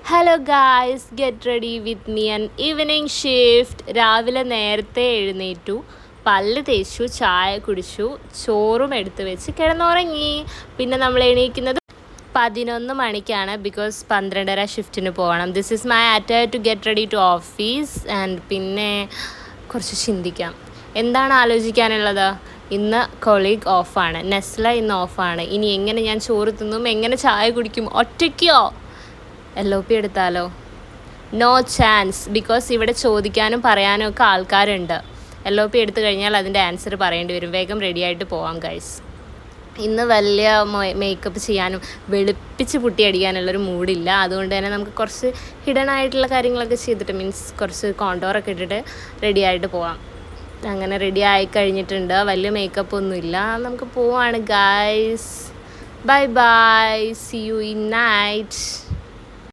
Hello guys, get ready with me an evening shift. രാവിലെ നേരത്തെ എഴുന്നേറ്റു, പല്ല് തേച്ചു, ചായ കുടിച്ചു, ചോറും എടുത്ത് വെച്ച് കിടന്നുറങ്ങി. പിന്നെ നമ്മൾ എണീക്കുന്നത് 11 മണിക്കാണ്, ബിക്കോസ് 12:30 ഷിഫ്റ്റിന് പോകണം. This is my attire to get ready to office. And പിന്നെ കുറച്ച് ചിന്തിക്കാം. എന്താണ് ആലോചിക്കാനുള്ളത്? ഇന്ന് കൊളീഗ് ഓഫാണ്, നെസ്ല ഇന്ന് ഓഫാണ്. ഇനി എങ്ങനെ ഞാൻ ചോറ് തിന്നും, എങ്ങനെ ചായ കുടിക്കും? ഒറ്റയ്ക്കോ? LOP എടുത്താലോ? നോ ചാൻസ്, ബിക്കോസ് ഇവിടെ ചോദിക്കാനും പറയാനും ഒക്കെ ആൾക്കാരുണ്ട്. LOP എടുത്തു കഴിഞ്ഞാൽ അതിൻ്റെ ആൻസർ പറയേണ്ടി വരും. വേഗം റെഡി ആയിട്ട് പോവാം ഗൈസ്. ഇന്ന് വലിയ മേക്കപ്പ് ചെയ്യാനും വെളുപ്പിച്ച് പുട്ടിയടിക്കാനുള്ളൊരു മൂഡില്ല. അതുകൊണ്ട് തന്നെ നമുക്ക് കുറച്ച് ഹിഡൻ ആയിട്ടുള്ള കാര്യങ്ങളൊക്കെ ചെയ്തിട്ട്, മീൻസ് കുറച്ച് കോണ്ടോറൊക്കെ ഇട്ടിട്ട് റെഡി ആയിട്ട് പോവാം. അങ്ങനെ റെഡി ആയി കഴിഞ്ഞിട്ടുണ്ട്. വലിയ മേക്കപ്പ് ഒന്നുമില്ല. നമുക്ക് പോവാണ് guys. Bye bye, C you in night.